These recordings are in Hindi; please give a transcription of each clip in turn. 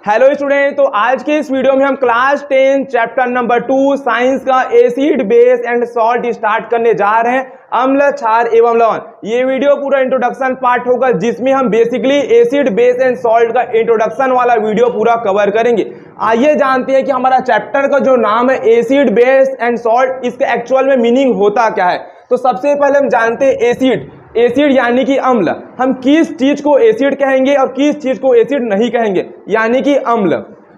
हेलो स्टूडेंट, तो आज के इस वीडियो में हम क्लास 10 चैप्टर नंबर 2 साइंस का acid base and salt start करने जा रहे हैं। अम्ल, क्षार एवं लवण। ये वीडियो पूरा इंट्रोडक्शन पार्ट होगा जिसमें हम basically acid base and salt का इंट्रोडक्शन वाला वीडियो पूरा कवर करेंगे। आइए जानते हैं कि हमारा चैप्टर का जो नाम है एसिड बेस एंड सॉल्ट, इसका एक्चुअल में मीनिंग होता क्या है। तो सबसे पहले हम जानते हैं एसिड। एसिड यानी कि अम्ल। हम किस चीज को एसिड कहेंगे और किस चीज को एसिड नहीं कहेंगे, यानी कि अम्ल।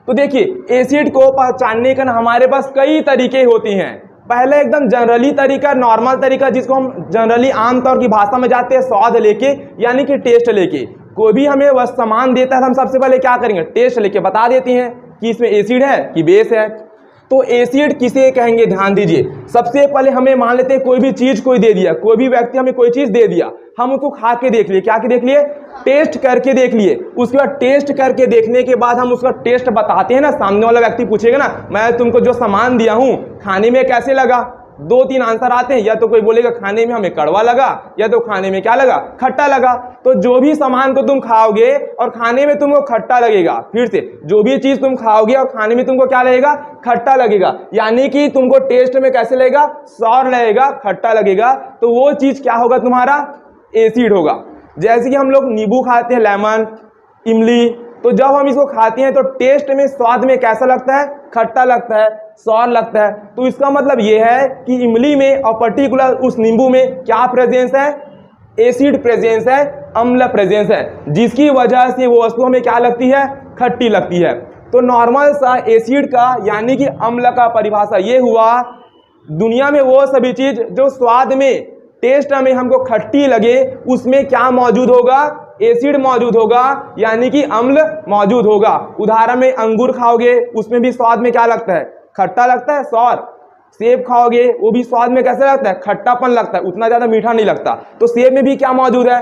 तो देखिए, एसिड को पहचानने का हमारे पास कई तरीके होती हैं। पहले एकदम जनरली तरीका, नॉर्मल तरीका, जिसको हम जनरली आमतौर की भाषा में जाते हैं स्वाद लेके, यानी कि टेस्ट लेके। कोई भी हमें वह सामान देता है तो हम सबसे पहले क्या करेंगे, टेस्ट लेके बता देते हैं कि इसमें एसिड है कि बेस है। तो एसिड किसे कहेंगे, ध्यान दीजिए। सबसे पहले हमें मान लेते हैं कोई भी चीज कोई दे दिया, कोई भी व्यक्ति हमें कोई चीज दे दिया, हम उसको खा के देख लिए। क्या के देख लिए, टेस्ट करके देख लिए। उसके बाद टेस्ट करके देखने के बाद हम उसका टेस्ट बताते हैं ना। सामने वाला व्यक्ति पूछेगा ना, मैं तुमको जो सामान दिया हूं खाने में कैसे लगा, 2-3 आंसर आते हैं। या तो कोई बोलेगा खाने में हमें कड़वा लगा, या तो खाने में क्या लगा, खट्टा लगा। तो जो भी सामान को तुम खाओगे और खाने में तुमको खट्टा लगेगा, फिर से जो भी चीज तुम खाओगे और खाने में तुमको क्या लगेगा, खट्टा लगेगा, यानी कि तुमको टेस्ट में कैसे लगेगा, सॉर लगेगा, खट्टा लगेगा। तो वो चीज क्या होगा, तुम्हारा एसिड होगा। जैसे कि हम लोग नींबू खाते हैं, लेमन, इमली, तो जब हम इसको खाते हैं तो टेस्ट में, स्वाद में कैसा लगता है, खट्टा लगता है, सॉर लगता है। तो इसका मतलब यह है कि इमली में और पर्टिकुलर उस नींबू में क्या प्रेजेंस है, एसिड प्रेजेंस है, अम्ल प्रेजेंस है, जिसकी वजह से वो वस्तु हमें क्या लगती है, खट्टी लगती है। तो नॉर्मल सा एसिड का यानी कि अम्ल का परिभाषा ये हुआ, दुनिया में वो सभी चीज जो स्वाद में, टेस्ट में हमको खट्टी लगे, उसमें क्या मौजूद होगा, एसिड मौजूद होगा, यानी कि अम्ल मौजूद होगा। उदाहरण में अंगूर खाओगे, उसमें भी स्वाद में क्या लगता है, खट्टा लगता है, सॉर। सेब खाओगे, वो भी स्वाद में कैसा लगता है, खट्टापन लगता है, उतना ज्यादा मीठा नहीं लगता। तो सेब में भी क्या मौजूद है,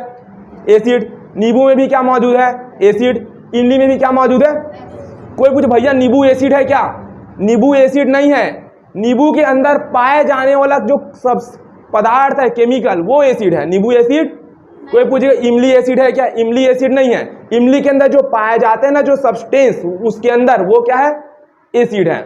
एसिड। नींबू में भी क्या मौजूद है, एसिड। इमली में भी क्या मौजूद है। कोई पूछे भैया नींबू एसिड है क्या, नींबू एसिड नहीं है। नींबू के अंदर पाए जाने वाला जो सब पदार्थ है, केमिकल, वो एसिड है, नींबू एसिड। कोई पूछेगा इमली एसिड है क्या, इमली एसिड नहीं है। इमली के अंदर जो पाए जाते हैं ना, जो सब्सटेंस उसके अंदर, वो क्या है, एसिड है।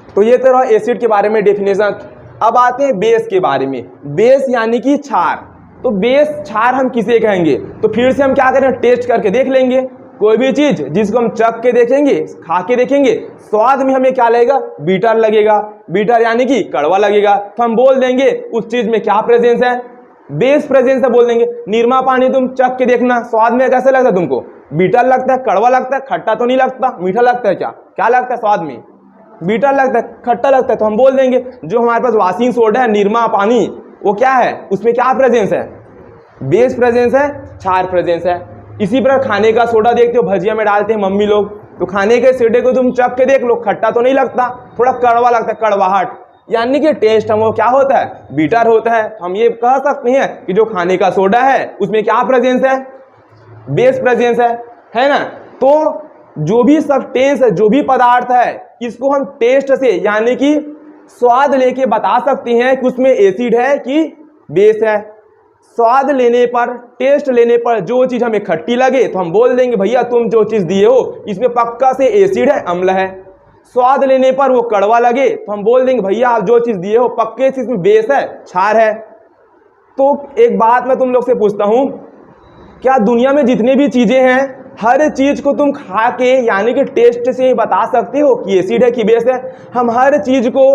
तो ये तरह एसिड के बारे में डेफिनेशन। अब आते हैं बेस के बारे में। बेस यानी कि क्षार। तो बेस, क्षार हम किसे कहेंगे, तो फिर से हम क्या करें, टेस्ट करके देख लेंगे। कोई भी चीज जिसको हम चख के देखेंगे, खा के देखेंगे, स्वाद में हमें क्या लगेगा, बीटर लगेगा। बीटर यानी कि कड़वा लगेगा। तो हम बोल देंगे उस चीज में क्या प्रेजेंस है, बेस प्रेजेंस है, बोल देंगे। निरमा पानी तुम चख के देखना, स्वाद में कैसे लगता है तुमको, बीटर लगता है, कड़वा लगता है, खट्टा तो नहीं लगता, मीठा लगता है, क्या क्या लगता है, स्वाद में बीटर लगता है, खट्टा लगता है। तो हम बोल देंगे जो हमारे पास वॉशिंग सोडा है, निरमा पानी, वो क्या है, उसमें क्या प्रेजेंस है, बेस प्रेजेंस है, क्षार प्रेजेंस है। इसी प्रकार खाने का सोडा देखते हो, भजिया में डालते हैं मम्मी लोग, तो खाने के सोडे को तुम चख के देख लो, खट्टा तो नहीं लगता, थोड़ा कड़वा लगता है, कड़वाहट, यानी कि टेस्ट हम वो क्या होता है, बीटर होता है। हम ये कह सकते हैं कि जो खाने का सोडा है उसमें क्या प्रेजेंस है, बेस प्रेजेंस है ना। तो जो भी सब्सटेंस है, जो भी पदार्थ है, इसको हम टेस्ट से यानी कि स्वाद लेके बता सकते हैं कि उसमें एसिड है कि बेस है। स्वाद लेने पर, टेस्ट लेने पर जो चीज हमें खट्टी लगे तो हम बोल देंगे भैया तुम जो चीज दिए हो इसमें पक्का से एसिड है, अम्ल है। स्वाद लेने पर वो कड़वा लगे तो हम बोल देंगे भैया आप जो चीज दिए हो पक्के से इसमें बेस है, क्षार है। तो एक बात मैं तुम लोग से पूछता हूं, क्या दुनिया में जितने भी चीजें हैं, हर चीज को तुम खा के यानी कि टेस्ट से बता सकते हो कि एसिड है कि बेस है। हम हर चीज को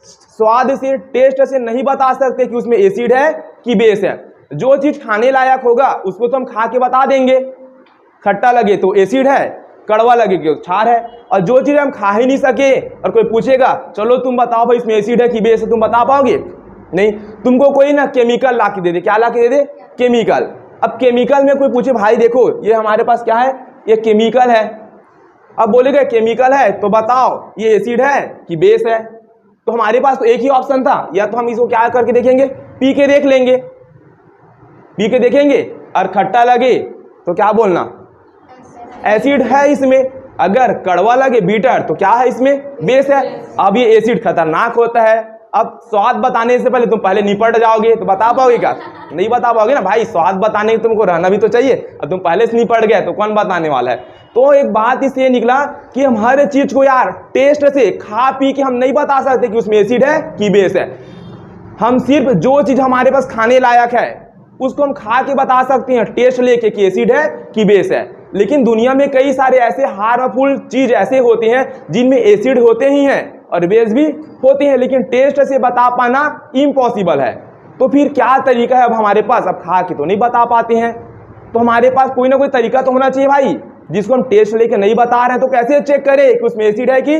स्वाद से, टेस्ट से नहीं बता सकते कि उसमें एसिड है कि बेस है। जो चीज खाने लायक होगा उसको तो हम खा के बता देंगे, खट्टा लगे तो एसिड है, कड़वा लगे तो क्षार है। और जो चीज हम खा ही नहीं सके और कोई पूछेगा चलो तुम बताओ भाई इसमें एसिड है कि बेस है, तुम बता पाओगे नहीं। तुमको कोई ना केमिकल ला के दे दे, क्या ला के दे दे, केमिकल। अब केमिकल में कोई पूछे भाई देखो ये हमारे पास क्या है, ये केमिकल है। अब बोलेगा केमिकल है तो बताओ ये एसिड है कि बेस है। तो हमारे पास तो एक ही ऑप्शन था, या तो हम इसको क्या करके देखेंगे, पी के देख लेंगे, पी के देखेंगे और खट्टा लगे तो क्या बोलना, एसिड है इसमें। अगर कड़वा लगे, बीटर, तो क्या है इसमें, बेस है। अब ये एसिड खतरनाक होता है। अब स्वाद बताने से पहले तुम पहले निपट जाओगे तो बता पाओगे क्या? नहीं बता पाओगे ना भाई, स्वाद बताने के तुमको रहना भी तो चाहिए। अब तुम पहले से निपट गए तो कौन बताने वाला है? तो एक बात इससे निकला कि हम हर चीज को यार टेस्ट से खा पी के हम नहीं बता सकते कि उसमें एसिड है कि बेस है। हम सिर्फ जो चीज हमारे पास खाने लायक है उसको हम खा के बता सकते हैं टेस्ट लेके कि एसिड है कि बेस है। लेकिन दुनिया में कई सारे ऐसे हार्मफुल चीज ऐसे होते हैं जिनमें एसिड होते ही हैं और बेस भी होते हैं, लेकिन टेस्ट से बता पाना इम्पॉसिबल है। तो फिर क्या तरीका है अब हमारे पास? अब खा के तो नहीं बता पाते हैं, तो हमारे पास कोई ना कोई तरीका तो होना चाहिए भाई, जिसको हम टेस्ट लेके नहीं बता रहे हैं तो कैसे चेक करें कि उसमें एसिड है कि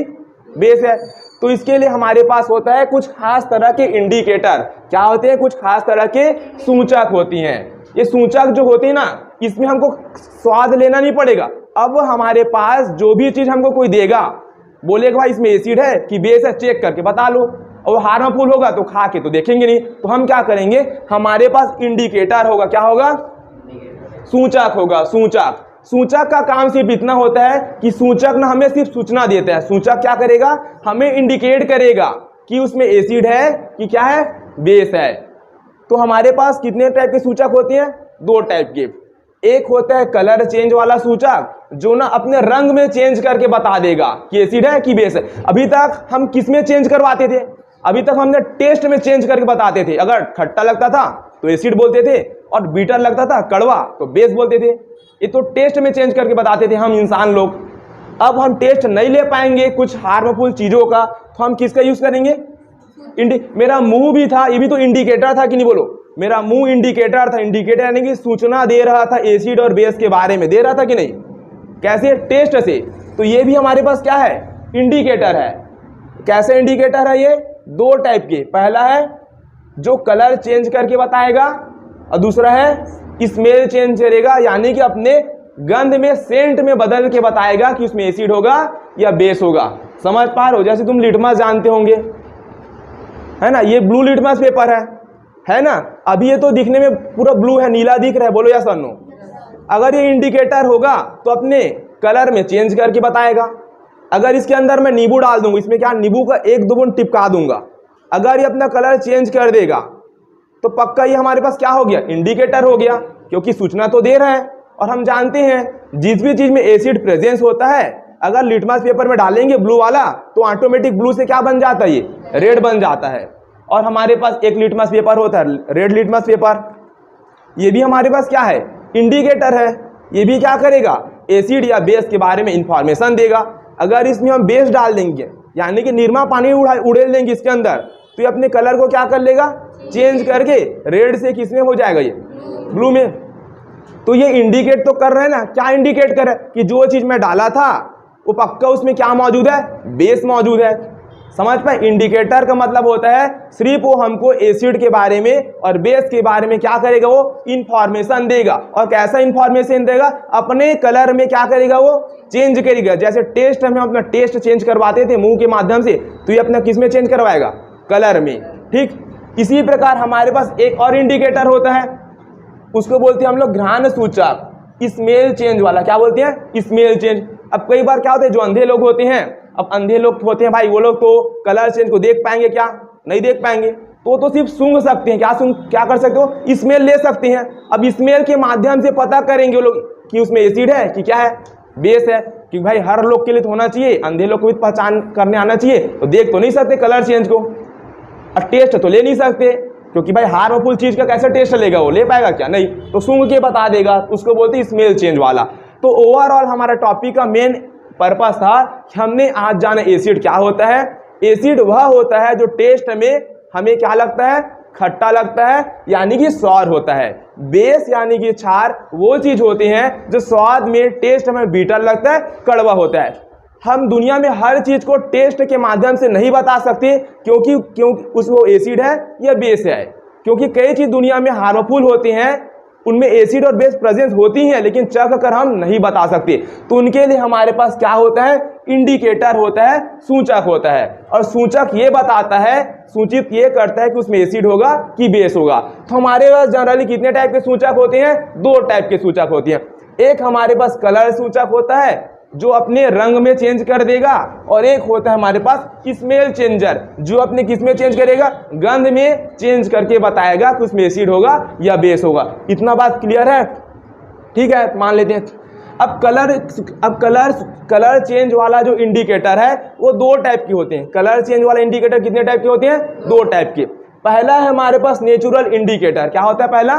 बेस है। तो इसके लिए हमारे पास होता है कुछ खास तरह के इंडिकेटर। क्या होते हैं? कुछ खास तरह के सूचक होती हैं। ये सूचक जो होते हैं ना, इसमें हमको स्वाद लेना नहीं पड़ेगा। अब हमारे पास जो भी चीज हमको कोई देगा, बोलेगा भाई इसमें एसिड है कि बेस है, चेक करके बता लो। और हार्मफुल होगा तो खा के तो देखेंगे नहीं, तो हम क्या करेंगे, हमारे पास इंडिकेटर होगा। क्या होगा? सूचक होगा। सूचक सूचक का काम सिर्फ इतना होता है कि सूचक ना हमें सिर्फ सूचना देता है। सूचक क्या करेगा? हमें इंडिकेट करेगा कि उसमें एसिड है कि क्या है, बेस है। तो हमारे पास कितने टाइप के सूचक होते हैं? दो टाइप के। एक होता है कलर चेंज वाला सूचक, जो ना अपने रंग में चेंज करके बता देगा कि एसिड है कि बेस है। अभी तक हम किस में चेंज करवाते थे? अभी तक हमने टेस्ट में चेंज करके बताते थे। अगर खट्टा लगता था तो एसिड बोलते थे, और बीटर लगता था कड़वा तो बेस बोलते थे। ये तो टेस्ट में चेंज करके बताते थे हम इंसान लोग। अब हम टेस्ट नहीं ले पाएंगे कुछ हार्मफुल चीजों का, तो हम किसका यूज करेंगे? मेरा मुंह भी था, ये भी तो इंडिकेटर था कि नहीं? बोलो, मेरा मुंह इंडिकेटर था। इंडिकेटर यानी कि सूचना दे रहा था एसिड और बेस के बारे में, दे रहा था कि नहीं? कैसे? टेस्ट से। तो ये भी हमारे पास क्या है? इंडिकेटर है। कैसे इंडिकेटर है ये? दो टाइप के। पहला है जो कलर चेंज करके बताएगा, और दूसरा है स्मेल चेंज करेगा, यानी कि अपने गंध में, सेंट में बदल के बताएगा कि उसमें एसिड होगा या बेस होगा। समझ पा रहे हो? जैसे तुम लिटमस जानते होंगे, है ना? ये ब्लू लिटमस पेपर है ना? अभी ये तो दिखने में पूरा ब्लू है, नीला दिख रहा है, बोलो या सर नो? अगर ये इंडिकेटर होगा तो अपने कलर में चेंज करके बताएगा। अगर इसके अंदर मैं नींबू डाल दूंगा, इसमें क्या नींबू का एक दो बूंद टिपका दूंगा, अगर ये अपना कलर चेंज कर देगा तो पक्का ये हमारे पास क्या हो गया? इंडिकेटर हो गया, क्योंकि सूचना तो दे रहा है। और हम जानते हैं जिस भी चीज में एसिड प्रेजेंस होता है, अगर लिटमस पेपर में डालेंगे ब्लू वाला तो ऑटोमेटिक ब्लू से क्या बन जाता है? ये रेड बन जाता है। और हमारे पास एक लिटमस पेपर होता है रेड लिटमस पेपर, ये भी हमारे पास क्या है? इंडिकेटर है। ये भी क्या करेगा? एसिड या बेस के बारे में इंफॉर्मेशन देगा। अगर इसमें हम बेस डाल देंगे, यानी कि निरमा पानी उड़ेल देंगे इसके अंदर, तो ये अपने कलर को क्या कर लेगा? चेंज करके रेड से किसमें हो जाएगा? ये ब्लू में। तो ये इंडिकेट तो कर रहे हैं ना। क्या इंडिकेट कर रहा है? कि जो चीज मैं डाला था वो पक्का उसमें क्या मौजूद है? बेस मौजूद है। समझ पाए? इंडिकेटर का मतलब होता है सिर्फ वो हमको एसिड के बारे में और बेस के बारे में क्या करेगा? वो इंफॉर्मेशन देगा। और कैसा इंफॉर्मेशन देगा? अपने कलर में क्या करेगा? वो चेंज करेगा। जैसे टेस्ट, हमें अपना टेस्ट चेंज करवाते थे मुंह के माध्यम से, तो ये अपना किस में चेंज करवाएगा? कलर में। ठीक इसी प्रकार हमारे पास एक और इंडिकेटर होता है, उसको बोलते हैं हम लोग घ्राण सूचक, स्मेल चेंज वाला। क्या बोलते हैं? Smell change. अब कई बार क्या होता है, जो अंधे लोग होते हैं, अब अंधे लोग होते हैं भाई, वो लोग तो कलर चेंज को देख पाएंगे क्या? नहीं देख पाएंगे। तो सिर्फ सूंघ सकते हैं। क्या कर सकते हो? स्मेल ले सकते हैं। अब स्मेल के माध्यम से पता करेंगे वो लोग कि उसमें एसिड है कि क्या है, बेस है। कि भाई हर लोग के लिए तो होना चाहिए, अंधे लोग को भी पहचान करने आना चाहिए। तो देख तो नहीं सकते कलर चेंज को, और टेस्ट तो ले नहीं सकते, क्योंकि भाई हार्मफुल चीज का कैसे टेस्ट लेगा? वो ले पाएगा क्या? नहीं। तो सूंघ के बता देगा, उसको बोलते हैं स्मेल चेंज वाला। तो ओवरऑल हमारा टॉपिक का मेन पर्पस था कि हमने आज जाना एसिड क्या होता है। एसिड वह होता है जो टेस्ट में हमें क्या लगता है? खट्टा लगता है, यानी कि स्वाद होता है। बेस यानी कि क्षार वो चीज होती है जो स्वाद में, टेस्ट में बीटर लगता है, कड़वा होता है। हम दुनिया में हर चीज को टेस्ट के माध्यम से नहीं बता सकते, क्योंकि उसमें एसिड है या बेस है। क्योंकि कई चीज दुनिया में हार्मफुल होती हैं, उनमें एसिड और बेस प्रेजेंस होती है, लेकिन चख कर हम नहीं बता सकते। तो उनके लिए हमारे पास क्या होता है? इंडिकेटर होता है, सूचक होता है। और सूचक ये बताता है, सूचित ये करता है कि उसमें एसिड होगा कि बेस होगा। तो हमारे पास जनरली कितने टाइप के सूचक होते हैं? दो टाइप के सूचक होते हैं। एक हमारे पास कलर सूचक होता है, जो अपने रंग में चेंज कर देगा, और एक होता है हमारे पास स्मेल चेंजर, जो अपने किस में चेंज करेगा, गंध में चेंज करके बताएगा कि उसमें एसिड होगा या बेस होगा। इतना बात क्लियर है? ठीक है, मान लेते हैं। अब कलर चेंज वाला जो इंडिकेटर है वो दो टाइप के होते हैं। कलर चेंज वाला इंडिकेटर कितने टाइप के होते हैं? दो टाइप के। पहला है हमारे पास नेचुरल इंडिकेटर। क्या होता है पहला?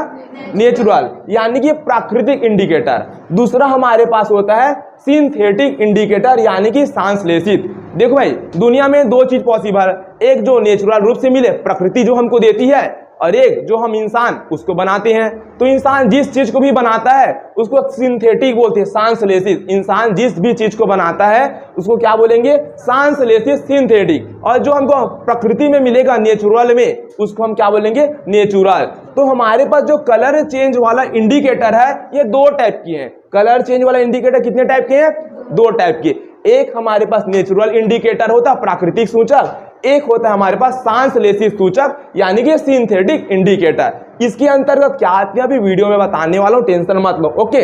नेचुरल, यानी कि प्राकृतिक इंडिकेटर। दूसरा हमारे पास होता है सिंथेटिक इंडिकेटर, यानी कि सांश्लेषित। देखो भाई, दुनिया में दो चीज पॉसिबल है, एक जो नेचुरल रूप से मिले, प्रकृति जो हमको देती है, और एक जो हम इंसान उसको बनाते हैं। तो इंसान जिस चीज को भी बनाता है उसको सिंथेटिक बोलते हैं, सांश्लेषित। इंसान जिस भी चीज को बनाता है उसको क्या बोलेंगे? सांश्लेषित, सिंथेटिक। और जो हमको प्रकृति में मिलेगा नेचुरल में, उसको हम क्या बोलेंगे? नेचुरल। तो हमारे पास जो कलर चेंज वाला इंडिकेटर है ये दो टाइप की है। कलर चेंज वाला इंडिकेटर कितने टाइप के हैं? दो टाइप के। एक हमारे पास नेचुरल इंडिकेटर होता है, प्राकृतिक सूचक। एक होता है हमारे पास सांश्लेषित सूचक, यानी कि सिंथेटिक इंडिकेटर। इसके अंतर्गत क्या आते हैं अभी वीडियो में बताने वाला हूं, टेंशन मत लो। ओके,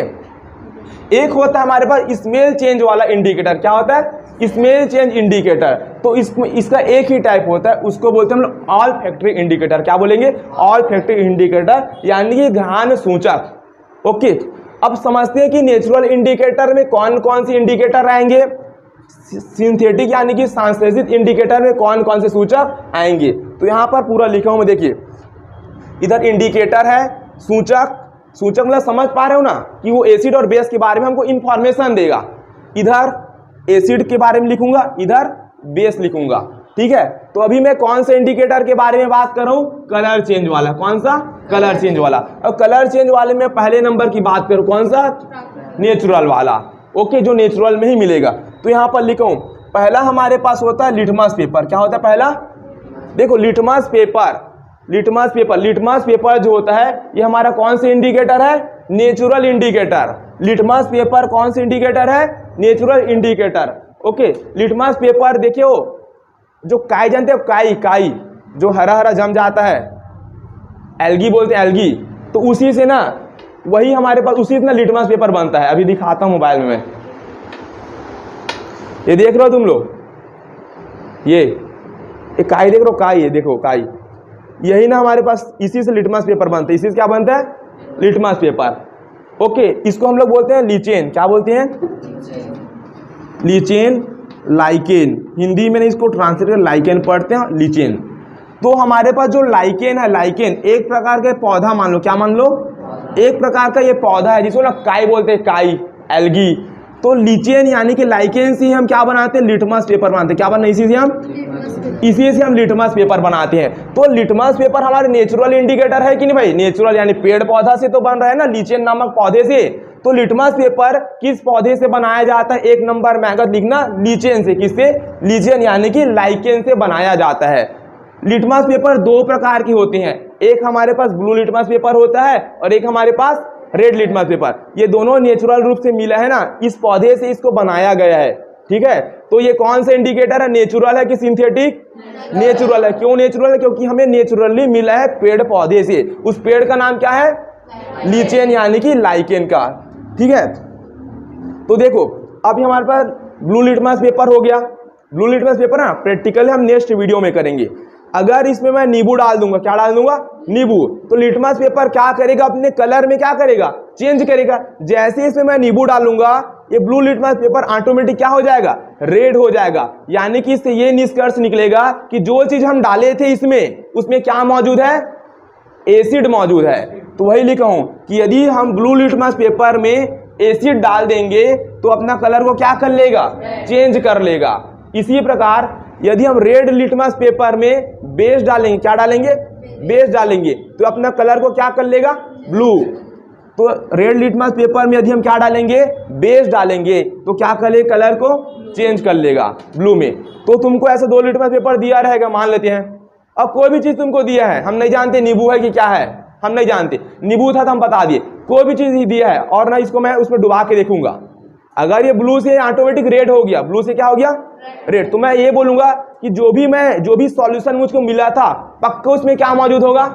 एक होता है हमारे पास स्मेल चेंज वाला इंडिकेटर। क्या होता है? Smell change indicator. तो इसका एक ही टाइप होता है, उसको बोलते हैं हम लोग ऑल फैक्टरी इंडिकेटर। क्या बोलेंगे? ऑल फैक्टरी इंडिकेटर, यानी कि घ्राण सूचक। ओके, अब समझते हैं कि नेचुरल इंडिकेटर में कौन कौन से इंडिकेटर आएंगे, सिंथेटिक यानी कि सांश्लेषित इंडिकेटर में कौन कौन से सूचक आएंगे। तो यहां पर पूरा लिखा हूं मैं, देखिए इधर इंडिकेटर है, सूचक। सूचक मतलब समझ पा रहे हो ना कि वो एसिड और बेस के बारे में हमको इंफॉर्मेशन देगा। इधर एसिड के बारे में लिखूंगा, इधर बेस लिखूंगा। ठीक है, तो अभी मैं कौन से इंडिकेटर के बारे में बात कर रहा हूं? कलर चेंज वाला। कौन सा? कलर चेंज वाला। और कलर चेंज वाले में पहले नंबर की बात करूं, कौन सा? नेचुरल वाला। ओके, जो नेचुरल में ही मिलेगा। तो यहां पर लिखूं, पहला हमारे पास होता है लिटमस पेपर। क्या होता है पहला? देखो, लिटमस पेपर। लिटमस पेपर जो होता है ये हमारा कौन से इंडिकेटर है? Natural indicator. लिटमस पेपर कौन से इंडिकेटर है? Natural indicator. Okay, litmus paper देखियो, जो काई जानते हो, काई जो हरा हरा जम जाता है, एल्गी बोलते हैं, एल्गी। तो उसी से ना, वही हमारे पास उसी से ना लिटमस पेपर बनता है। अभी दिखाता हूं मोबाइल में मैं, ये देख रहे हो तुम लोग, ये काई देख रहे हो, काई, ये देखो काई, यही ना हमारे पास इसी से लिटमस पेपर बनता है। इसी से क्या बनता है? Litmus paper. ओके, इसको हम लोग बोलते हैं लीचेन। क्या बोलते हैं? Lichen, lichen. हिंदी में नहीं, इसको ट्रांसलेट कर लाइकेन पढ़ते हैं, लीचेन। तो हमारे पास जो लाइकेन है, लाइकेन एक प्रकार का पौधा मान लो। क्या मान लो? एक प्रकार का ये पौधा है जिसको ना काई बोलते हैं, काई, एल्गी। तो लीचेन यानी कि लाइकेन से हम क्या बनाते हैं? लिटमस पेपर बनाते हैं। क्या बनाते हैं? इसी से हम लिटमस पेपर बनाते हैं। तो लिटमस पेपर हमारे नेचुरल इंडिकेटर है कि नहीं भाई? नेचुरल यानी पेड़ पौधा से तो बन रहा है ना, लीचेन नामक पौधे से। तो लिटमस पेपर किस पौधे से बनाया जाता है? एक नंबर में अगर लिखना, लीचेन से। किससे? लीचेन यानी कि लाइकेन से बनाया जाता है। लिटमस पेपर दो प्रकार की होते हैं, एक हमारे पास ब्लू लिटमस पेपर होता है और एक हमारे पास रेड लिटमस पेपर। ये दोनों नेचुरल रूप से मिला है ना, इस पौधे से इसको बनाया गया है। ठीक है, तो ये कौन सा इंडिकेटर है? नेचुरल है कि सिंथेटिक? नेचुरल है। क्यों नेचुरल है? क्योंकि हमें नेचुरली मिला है पेड़ पौधे से। उस पेड़ का नाम क्या है? लीचेन यानी कि लाइकेन का। ठीक है, तो देखो अभी हमारे पास ब्लू लिटमस पेपर हो गया। ब्लू लिटमस पेपर ना प्रैक्टिकल हम नेक्स्ट वीडियो में करेंगे। अगर इसमें मैं नींबू डाल दूंगा, क्या डाल दूंगा? नींबू, तो लिटमस पेपर क्या करेगा? अपने कलर में क्या करेगा? चेंज करेगा। जैसे इसमें मैं नींबू डालूंगा, ये ब्लू लिटमस पेपर ऑटोमेटिक क्या हो जाएगा? रेड हो जाएगा। यानी कि इससे ये निष्कर्ष निकलेगा कि जो चीज हम डाले थे इसमें, उसमें क्या मौजूद है? एसिड मौजूद है। तो वही लिखा हूं कि यदि हम ब्लू लिटमस पेपर में एसिड डाल देंगे तो अपना कलर को क्या कर लेगा? चेंज कर लेगा। इसी प्रकार यदि हम रेड लिटमस पेपर में बेस डालेंगे, क्या डालेंगे? बेस डालेंगे, तो अपना कलर को क्या कर लेगा? ब्लू। तो रेड लिटमस पेपर में यदि हम क्या डालेंगे? बेस डालेंगे, तो क्या कर लेगा? कलर को चेंज कर लेगा ब्लू में। तो तुमको ऐसे दो लिटमस पेपर दिया रहेगा, मान लेते हैं। अब कोई भी चीज तुमको दिया है, हम नहीं जानते नींबू है कि क्या है, हम नहीं जानते। नींबू था तो हम बता दिए, कोई भी चीज ही दिया है और ना इसको मैं उसमें डुबा के देखूंगा। अगर ये ब्लू से ऑटोमेटिक रेड हो गया, ब्लू से क्या हो गया? रेड। तो मैं ये बोलूंगा कि जो भी सॉल्यूशन मुझको मिला था, पक्का उसमें क्या मौजूद होगा?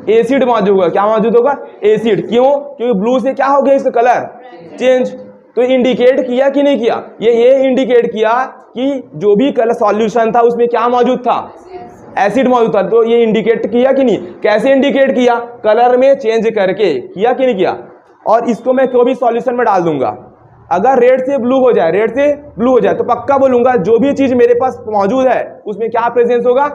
एसिड मौजूद होगा। क्या मौजूद होगा? एसिड। क्यों? क्योंकि ब्लू से क्या हो गया? इसका कलर चेंज। तो इंडिकेट किया कि नहीं किया? ये इंडिकेट किया कि जो भी कलर सॉल्यूशन था उसमें क्या मौजूद था? एसिड मौजूद था। तो ये इंडिकेट किया कि नहीं? कैसे इंडिकेट किया? कलर में चेंज करके। किया कि नहीं किया? और इसको मैं कोई भी सॉल्यूशन में डाल दूंगा, अगर रेड से ब्लू हो जाए, रेड से ब्लू हो जाए, तो पक्का बोलूंगा जो भी चीज मेरे पास मौजूद है उसमें क्या प्रेजेंस होगा?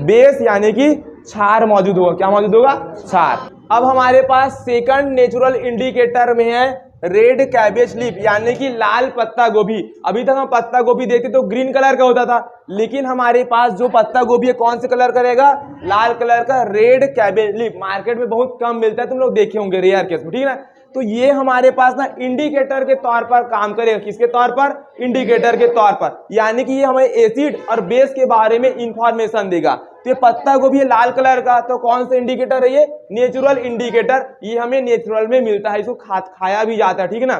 बेस यानी कि क्षार मौजूद होगा। क्या मौजूद होगा? क्षार। अब हमारे पास सेकंड नेचुरल इंडिकेटर में है रेड कैबेज लीफ यानी कि लाल पत्ता गोभी। अभी तक हम पत्ता गोभी देखते तो ग्रीन कलर का होता था, लेकिन हमारे पास जो पत्ता गोभी है कौन से कलर का रहेगा? लाल कलर का, रेड कैबेज लीफ। मार्केट में बहुत कम मिलता है, तुम लोग देखे होंगे रेयर केस में, ठीक है ना। तो ये हमारे पास ना इंडिकेटर के तौर पर काम करेगा। किसके तौर पर? इंडिकेटर के तौर पर। यानी कि ये हमें एसिड और बेस के बारे में इंफॉर्मेशन देगा। तो ये पत्ता गोभी है लाल कलर का, तो कौन सा इंडिकेटर है? ये नेचुरल इंडिकेटर। ये हमें नेचुरल में मिलता है, इसको खाया भी जाता है, ठीक है ना।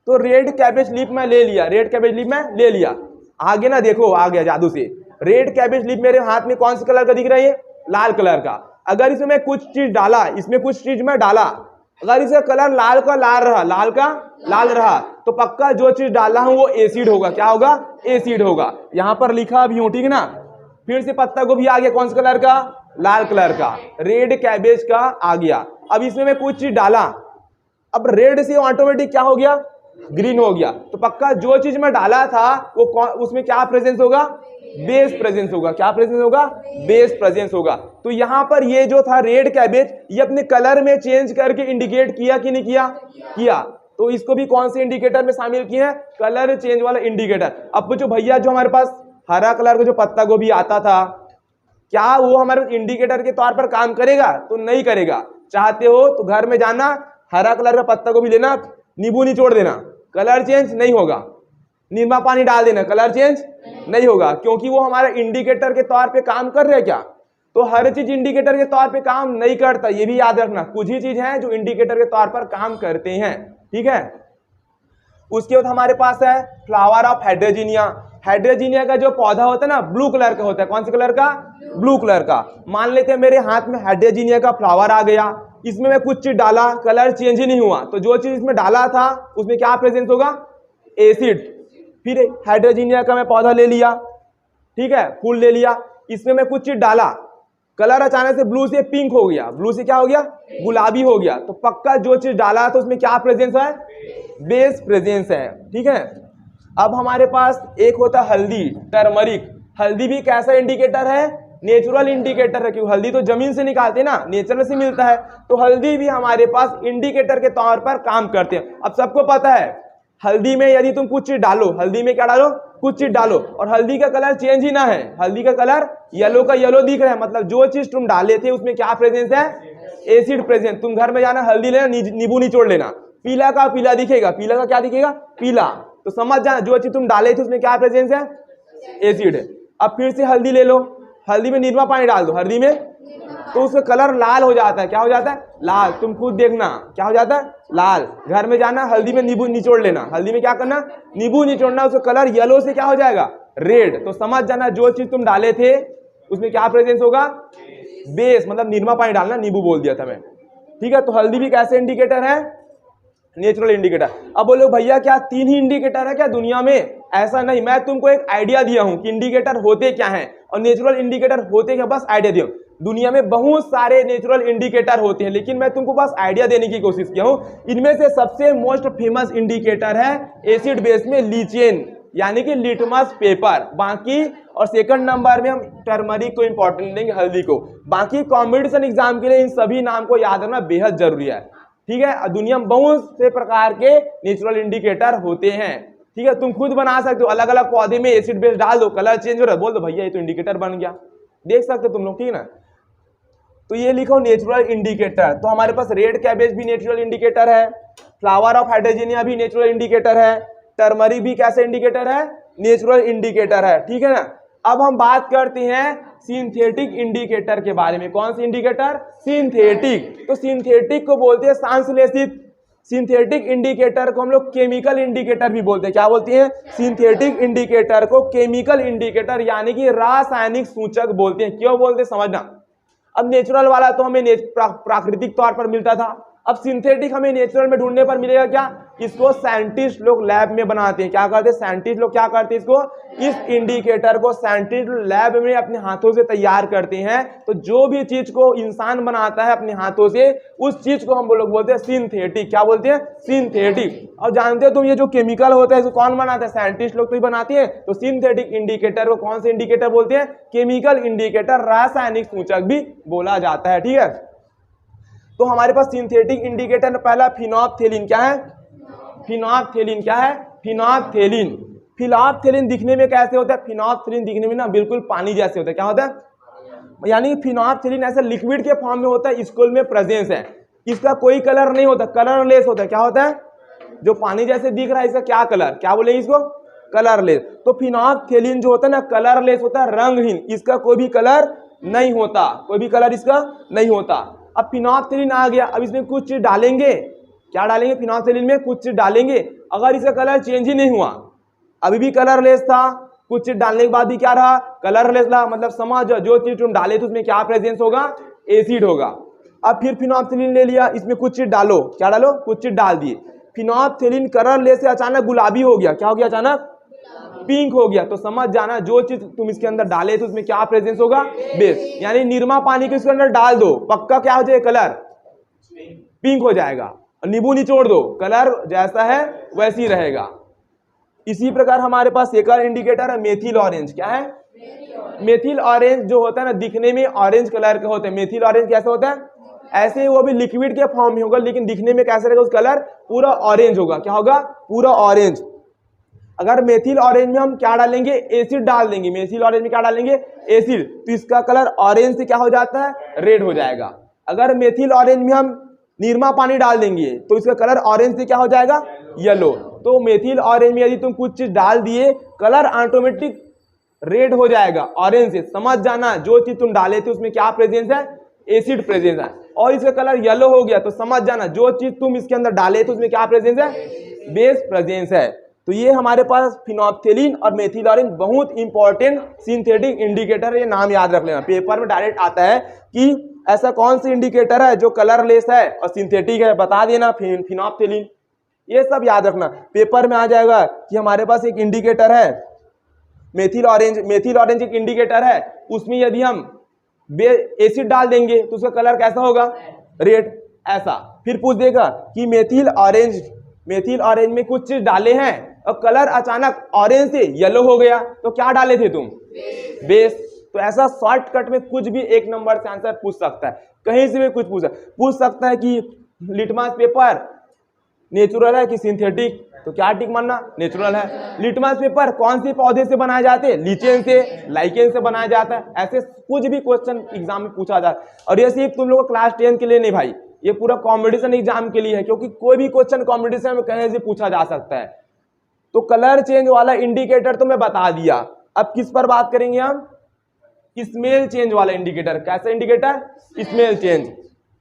तो रेड कैबेज लीफ में ले लिया, रेड कैबेज लीफ में ले लिया। आगे ना देखो, आ गया जादू से। रेड कैबेज लीफ मेरे हाथ में कौन से कलर का दिख रहा है? ये लाल कलर का। अगर इसमें मैं कुछ चीज डाला, इसमें कुछ चीज में डाला, अगर इसका कलर लाल का लाल रहा, लाल का लाल रहा, तो पक्का जो चीज डाला हूं वो एसिड होगा। क्या होगा? एसिड होगा। यहां पर लिखा भी हूं, ठीक है ना। फिर से पत्ता गोभी आ गया, कौन से कलर का? लाल कलर का। रेड कैबेज का आ गया। अब इसमें मैं कुछ चीज डाला, अब रेड से ऑटोमेटिक क्या हो गया? ग्रीन हो गया। तो पक्का जो चीज मैं डाला था वो उसमें क्या प्रेजेंस होगा? बेस प्रेजेंस होगा। क्या प्रेजेंस होगा? बेस प्रेजेंस होगा। तो यहां पर ये जो था रेड कैबेज, ये अपने कलर में चेंज करके इंडिकेट किया कि नहीं किया? किया। तो इसको भी कौन से इंडिकेटर में शामिल किए हैं? कलर चेंज वाला इंडिकेटर। अब जो भैया जो हमारे पास हरा कलर का जो पत्ता गोभी आता था, क्या वो हमारे इंडिकेटर के तौर पर काम करेगा? तो नहीं करेगा। चाहते हो तो घर में जाना, हरा कलर का पत्ता गोभी लेना, नींबू निचोड़ देना, कलर चेंज नहीं होगा। नींबा पानी डाल देना, कलर चेंज नहीं होगा, क्योंकि वो हमारा इंडिकेटर के तौर पे काम कर रहे हैं। क्या? तो हर चीज इंडिकेटर के तौर पे काम नहीं करता, ये भी याद रखना। कुछ ही चीज है जो इंडिकेटर के तौर पर काम करते हैं, ठीक है। उसके बाद हमारे पास है फ्लावर ऑफ हाइड्रोजीनिया। हाइड्रोजीनिया का जो पौधा होता है ना, ब्लू कलर का होता है। कौन से कलर का? ब्लू कलर का। मान लेते हैं मेरे हाथ में हाइड्रोजीनिया का फ्लावर आ गया, इसमें मैं कुछ चीज डाला, कलर चेंज ही नहीं हुआ, तो जो चीज इसमें डाला था उसमें क्या प्रेजेंस होगा? एसिड। फिर हाइड्रोजीनिया का मैं पौधा ले लिया, ठीक है, फूल ले लिया, इसमें मैं कुछ चीज डाला, कलर अचानक से ब्लू से पिंक हो गया, ब्लू से क्या हो गया? गुलाबी हो गया। तो पक्का जो चीज डाला तो उसमें क्या प्रेजेंस है? बेस प्रेजेंस है, ठीक है। अब हमारे पास एक होता है हल्दी, टर्मरिक। हल्दी भी कैसा इंडिकेटर है? नेचुरल इंडिकेटर है, क्योंकि हल्दी तो जमीन से निकालते हैं ना, नेचर से मिलता है। तो हल्दी भी हमारे पास इंडिकेटर के तौर पर काम करते हैं। अब सबको पता है हल्दी में यदि तुम कुछ चीज डालो, हल्दी में क्या डालो? कुछ चीज डालो, और हल्दी का कलर चेंज ही ना है, हल्दी का कलर येलो का येलो दिख रहा है, मतलब जो चीज तुम डाले थे उसमें क्या प्रेजेंस है? Acid presence. तुम घर में जाना, हल्दी लेना, नींबू निचोड़ लेना, पीला का पीला दिखेगा, पीला का क्या दिखेगा? पीला। तो समझ जाना जो चीज तुम डाले थे उसमें क्या प्रेजेंस है? एसिड है। अब फिर से हल्दी ले लो, हल्दी में नींबू पानी डाल दो, हल्दी में, तो उसका कलर लाल हो जाता है। क्या हो जाता है? लाल। तुम खुद देखना क्या हो जाता है? लाल। घर में जाना, हल्दी में नींबू निचोड़ लेना, हल्दी में क्या करना? नींबू निचोड़ना, उसका कलर येलो से क्या हो जाएगा? रेड। तो समझ जाना जो चीज तुम डाले थे उसमें क्या प्रेजेंस होगा? बेस, मतलब नीरमा पानी डालना, नींबू बोल दिया था मैं, ठीक है। तो हल्दी भी कैसे इंडिकेटर है? Natural indicator. अब बोलो भैया क्या 3 ही इंडिकेटर है क्या दुनिया में? ऐसा नहीं, मैं तुमको एक आइडिया दिया हूं कि इंडिकेटर होते क्या हैं और नेचुरल इंडिकेटर होते क्या, बस आइडिया दिया। दुनिया में बहुत सारे नेचुरल इंडिकेटर होते हैं, लेकिन मैं तुमको बस आइडिया देने की कोशिश किया हूं। इनमें से सबसे मोस्ट फेमस इंडिकेटर है एसिड बेस में लीचेन, यानी कि लिटमस पेपर। बाकी और सेकंड नंबर में हम टर्मरिक को इंपॉर्टेंट देंगे, हल्दी को। बाकी कॉम्पिटिशन एग्जाम के लिए इन सभी नाम को याद रखना बेहद जरूरी है, ठीक है। दुनिया में बहुत से प्रकार के नेचुरल इंडिकेटर होते हैं, ठीक है। तुम खुद बना सकते हो, अलग अलग पौधे में एसिड बेस डाल दो, कलर चेंज हो रहा है, बोल दो भैया ये तो इंडिकेटर बन गया, देख सकते हो तुम लोग, ठीक है ना। तो ये लिखो नेचुरल इंडिकेटर। तो हमारे पास रेड कैबेज भी नेचुरल इंडिकेटर है, फ्लावर ऑफ हाइड्रोजीनिया भी नेचुरल इंडिकेटर है, टर्मरिक भी कैसे इंडिकेटर है? नेचुरल इंडिकेटर है, ठीक है ना। अब हम बात करते हैं सिंथेटिक इंडिकेटर के बारे में। कौन सी इंडिकेटर? सिंथेटिक। तो सिंथेटिक को बोलते हैं सांश्लेषित। सिंथेटिक इंडिकेटर को हम लोग केमिकल इंडिकेटर भी बोलते हैं। क्या बोलते हैं? सिंथेटिक इंडिकेटर को केमिकल इंडिकेटर यानी कि रासायनिक सूचक बोलते हैं। क्यों बोलते हैं समझना। अब नेचुरल वाला तो हमें प्राकृतिक तौर पर मिलता था, अब सिंथेटिक हमें नेचुरल में ढूंढने पर मिलेगा क्या? इसको साइंटिस्ट लोग लैब में बनाते हैं। क्या करते हैं साइंटिस्ट लोग? क्या करते हैं इसको, इस इंडिकेटर को साइंटिस्ट लैब में अपने हाथों से तैयार करते हैं। तो जो भी चीज को इंसान बनाता है अपने हाथों से, उस चीज को हम लोग बोलते हैं सिंथेटिक। क्या बोलते हैं? सिंथेटिक। और जानते हो तुम ये जो केमिकल होता है इसको कौन बनाता है? साइंटिस्ट लोग तो ही बनाते हैं। तो सिंथेटिक इंडिकेटर को कौन से इंडिकेटर बोलते हैं? केमिकल इंडिकेटर, रासायनिक सूचक भी बोला जाता है। ठीक है, तो हमारे पास सिंथेटिक इंडिकेटर पहला फिनोप्थेलिन। क्या है? फिनोप्थेलिन। क्या है? फिनोप्थेलिन। फिनोप्थेलिन दिखने में कैसे होता है? फिनोप्थेलिन दिखने में ना बिल्कुल पानी जैसे होता है। क्या होता है? यानी फिनोप्थेलिन ऐसा लिक्विड के फॉर्म में होता है, स्कूल में प्रेजेंस है। इसका कोई कलर नहीं होता, कलरलेस होता है। क्या होता है? जो पानी जैसे दिख रहा है इसका क्या कलर, क्या बोलेंगे इसको? कलरलेस। तो फिनोप्थेलिन जो होता है ना कलरलेस होता है, रंगहीन, इसका कोई भी कलर नहीं होता, कोई भी कलर इसका नहीं होता। अब फिनोप्थेलिन आ गया, अब इसमें कुछ चीज डालेंगे। क्या डालेंगे? फिनोप्थेलिन में कुछ चीज डालेंगे। अगर इसका कलर चेंज ही नहीं हुआ, अभी भी कलरलेस था, कुछ चीज डालने के बाद भी क्या रहा? कलरलेस रहा। मतलब समझ जो चीज तुम डाले तो उसमें क्या प्रेजेंस होगा? एसिड होगा। अब फिर फिनोप्थेलिन ले लिया, इसमें कुछ चीज डालो। क्या डालो? कुछ चीज डाल दिए। फिनोप्थेलिन कलरलेस से अचानक गुलाबी हो गया। क्या हो गया? अचानक पिंक हो गया। तो समझ जाना जो चीज तुम इसके अंदर डाले तो उसमें क्या प्रेजेंस होगा? बेस। यानी निरमा पानी को इसके अंदर डाल दो, पक्का क्या हो जाएगा? कलर पिंक हो जाएगा। नींबू निचोड़ दो, कलर जैसा है वैसी रहेगा। इसी प्रकार हमारे पास एक और इंडिकेटर है मेथिल ऑरेंज। क्या है? मेथिल ऑरेंज जो होता है ना दिखने में ऑरेंज कलर का होता है। मेथिल ऑरेंज कैसा होता है? ऐसे वो भी लिक्विड के फॉर्म में होगा, लेकिन दिखने में कैसा रहेगा? उस कलर पूरा ऑरेंज होगा। क्या होगा? पूरा ऑरेंज। अगर मेथिल ऑरेंज में हम क्या डालेंगे? एसिड डाल देंगे। मेथिल ऑरेंज में क्या डालेंगे? एसिड। तो इसका कलर ऑरेंज से क्या हो जाता है? रेड हो जाएगा। अगर मेथिल ऑरेंज में हम निरमा पानी डाल देंगे तो इसका कलर ऑरेंज से क्या हो जाएगा? येलो। तो मेथिल ऑरेंज में यदि तुम कुछ चीज डाल दिए, कलर ऑटोमेटिक रेड हो जाएगा ऑरेंज से। समझ जाना जो चीज तुम डाले थे उसमें क्या प्रेजेंस है? एसिड प्रेजेंस है। और इसका कलर येलो हो गया तो समझ जाना जो चीज तुम इसके अंदर डाले थे उसमें क्या प्रेजेंस है? बेस प्रेजेंस है। तो ये हमारे पास फिनोप्थेलिन और मेथिल ऑरेंज बहुत इंपॉर्टेंट सिंथेटिक इंडिकेटर, ये नाम याद रख लेना। पेपर में डायरेक्ट आता है कि ऐसा कौन सा इंडिकेटर है जो कलरलेस है और सिंथेटिक है, बता देना फिनोप्थेलिन। ये सब याद रखना, पेपर में आ जाएगा कि हमारे पास एक इंडिकेटर है मेथिल ऑरेंज। मेथिल ऑरेंज एक इंडिकेटर है, उसमें यदि हम एसिड डाल देंगे तो उसका कलर कैसा होगा? रेड। ऐसा फिर पूछ देगा कि मेथिल ऑरेंज में कुछ चीज डाले हैं और कलर अचानक ऑरेंज से येलो हो गया, तो क्या डाले थे तुम? बेस। तो ऐसा शॉर्टकट में कुछ भी एक नंबर से आंसर पूछ सकता है, कहीं से भी कुछ पूछ सकता है कि लिटमस पेपर नेचुरल है कि सिंथेटिक, तो क्या टिक मानना? नेचुरल है। लिटमस पेपर कौन से पौधे से बनाए जाते हैं? लीचेन से, लाइकेन से बनाया जाता है। ऐसे कुछ भी क्वेश्चन एग्जाम में पूछा जाता है। और ये सिर्फ तुम लोग क्लास 10 के लिए नहीं भाई, ये पूरा कॉम्पिटिशन एग्जाम के लिए है, क्योंकि कोई भी क्वेश्चन कॉम्पिटिशन में कहीं से पूछा जा सकता है। तो कलर चेंज वाला इंडिकेटर तो मैं बता दिया। अब किस पर बात करेंगे हम? स्मेल चेंज वाला इंडिकेटर। कैसा इंडिकेटर? Smell change.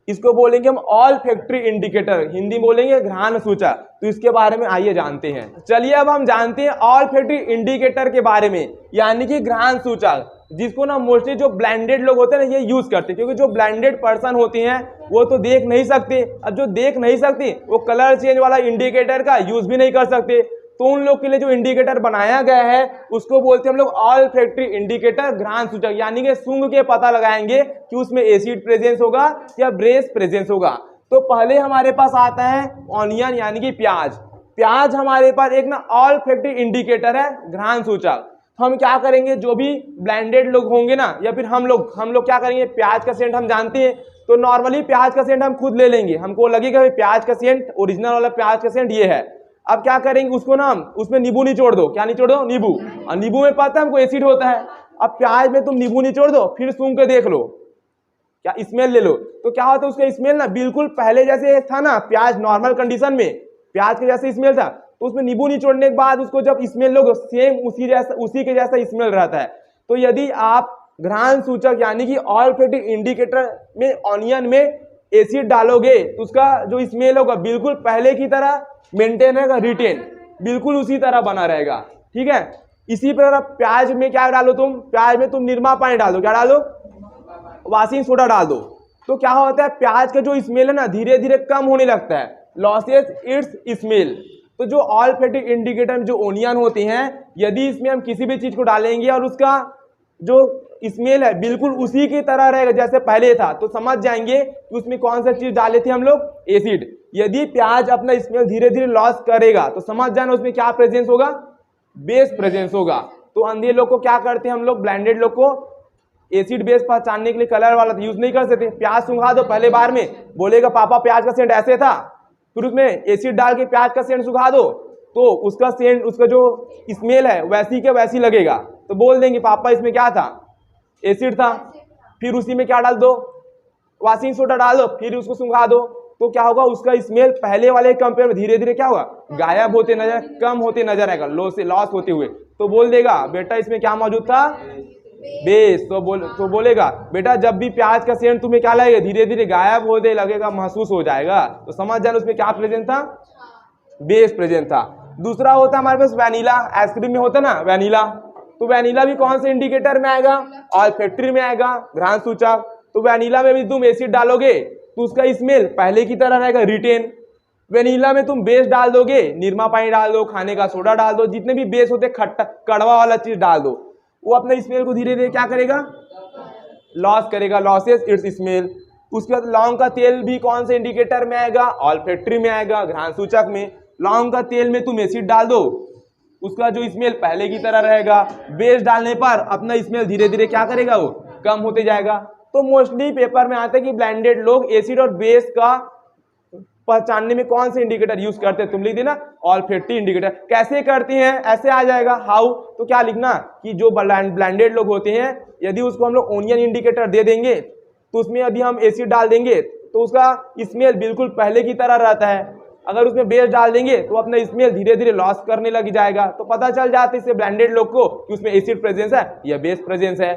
इसको बोलेंगे हम ऑल फैक्ट्री इंडिकेटर, हिंदी बोलेंगे घ्राण सूचक। तो इसके बारे में आइए जानते हैं। चलिए अब हम जानते हैं ऑल फैक्ट्री इंडिकेटर के बारे में, यानी कि घ्राण सूचक, जिसको ना मोस्टली जो ब्लाइंडेड लोग होते हैं ना ये यूज करते हैं, क्योंकि जो ब्लाइंडेड पर्सन होते हैं वो तो देख नहीं सकते। अब जो देख नहीं सकते वो कलर चेंज वाला इंडिकेटर का यूज भी नहीं कर सकते। तो उन लोग के लिए जो इंडिकेटर बनाया गया है उसको बोलते हैं हम लोग ऑल फैक्ट्री इंडिकेटर, घ्राण सूचक। यानी कि सूंघ के पता लगाएंगे कि उसमें एसिड प्रेजेंस होगा या बेस प्रेजेंस होगा। तो पहले हमारे पास आता है ऑनियन, यानी कि प्याज। प्याज हमारे पास एक ना ऑल फैक्ट्री इंडिकेटर है, घ्राण सूचक। हम क्या करेंगे, जो भी ब्लाइंडेड लोग होंगे ना या फिर हम लोग क्या करेंगे, प्याज का सेंट हम जानते हैं, तो नॉर्मली प्याज का सेंट हम खुद ले लेंगे। हमको लगेगा प्याज का सेंट, ओरिजिनल वाला प्याज का सेंट ये है। अब क्या करेंगे, उसको ना उसमें नींबू निचोड़ दो। क्या निचोड़ दो? नींबू। और नींबू में पता है हमको एसिड होता है। अब प्याज में तुम नींबू निचोड़ दो, फिर सूंघ के देख लो, क्या स्मेल ले लो, तो क्या होता है उसका स्मेल ना बिल्कुल पहले जैसे था ना, प्याज नॉर्मल कंडीशन में प्याज के जैसे स्मेल था, तो उसमें नींबू निचोड़ने के बाद उसको जब स्मेल लोगे सेम उसी के जैसा स्मेल रहता है। तो यदि आप घ्राण सूचक यानी कि ऑल फैक्ट्री इंडिकेटर में ऑनियन में एसिड डालोगे तो उसका जो स्मेल होगा बिल्कुल पहले की तरह मेंटेन रहेगा, रिटेन बिल्कुल उसी तरह बना रहेगा। ठीक है, इसी प्रकार प्याज में क्या डालो तुम, प्याज में तुम निरमा पानी डाल दो। क्या डालो? वॉशिंग सोडा डाल दो। तो क्या होता है, प्याज का जो स्मेल है ना धीरे धीरे कम होने लगता है, लॉसेस इट्स स्मेल। तो जो ऑल्फैक्टिक इंडिकेटर जो ओनियन होते हैं, यदि इसमें हम किसी भी चीज को डालेंगे और उसका जो स्मेल है बिल्कुल उसी की तरह रहेगा जैसे पहले था, तो समझ जाएंगे कि उसमें कौन सा चीज डाले थे हम लोग, एसिड। यदि प्याज अपना स्मेल धीरे धीरे लॉस करेगा तो समझ जाना उसमें क्या प्रेजेंस होगा, बेस प्रेजेंस होगा। तो अंधे लोग को क्या करते हैं हम लोग, ब्लाइंडेड लोग को एसिड बेस पहचानने के लिए कलर वाला यूज नहीं कर सकते। प्याज सुखा दो, पहले बार में बोलेगा पापा प्याज का सेंट ऐसे था, फिर उसमें एसिड डाल के प्याज का सेंट सुखा दो तो उसका सेंट, उसका जो स्मेल है वैसी के वैसी लगेगा। तो बोल देंगे पापा इसमें क्या था, एसिड था। फिर उसी में क्या डाल दो, वॉशिंग सोडा डाल दो, फिर उसको सुखा दो, तो क्या होगा, उसका स्मेल पहले वाले कंपेयर में धीरे धीरे क्या होगा, गायब होते नजर, कम होते नजर आएगा, लॉस होते हुए। तो बोल देगा बेटा इसमें क्या मौजूद था, बेस। तो बोलेगा बेटा जब भी प्याज का सेंट तुम्हें क्या लगेगा, धीरे धीरे गायब होने लगेगा, महसूस हो जाएगा, तो समझ जाना उसमें क्या प्रेजेंट था, बेस प्रेजेंट था। दूसरा होता है हमारे पास वैनिला, आइसक्रीम में होता है ना वैनिला, तो वैनिला भी कौन से इंडिकेटर में आएगा, ऑल्फैक्टरी में आएगा, घ्राण सूचक। तो वैनिला में भी तुम एसिड डालोगे तो उसका स्मेल पहले की तरह रहेगा, रिटेन। वैनिला में तुम बेस डाल दोगे, निरमा पानी डाल दो, खाने का सोडा डाल दो, जितने भी बेस होते खट्टा कड़वा वाला चीज डाल दो, वो अपने स्मेल को धीरे धीरे क्या करेगा, लॉस करेगा, लॉसेस इट्स स्मेल। उसके बाद लौंग का तेल भी कौन से इंडिकेटर में आएगा, ऑल्फैक्टरी में आएगा, घ्राण सूचक में। लौंग का तेल में तुम एसिड डाल दो, उसका जो स्मेल पहले की तरह रहेगा, बेस डालने पर अपना स्मेल धीरे धीरे क्या करेगा, वो कम होते जाएगा। तो मोस्टली पेपर में आता है कि ब्लाइंडेड लोग एसिड और बेस का पहचानने में कौन से इंडिकेटर यूज करते हैं, तुम लिख देना ऑल्फैक्टरी इंडिकेटर। कैसे करते हैं, ऐसे आ जाएगा हाउ, तो क्या लिखना कि जो ब्लाइंडेड लोग होते हैं यदि उसको हम लोग ओनियन इंडिकेटर दे देंगे तो उसमें यदि हम एसिड डाल देंगे तो उसका स्मेल बिल्कुल पहले की तरह रहता है, अगर उसमें बेस डाल देंगे तो अपना स्मेल धीरे धीरे लॉस करने लग जाएगा। तो पता चल जाता है इससे ब्लाइंडेड लोग को कि उसमें एसिड प्रेजेंस है या बेस प्रेजेंस है।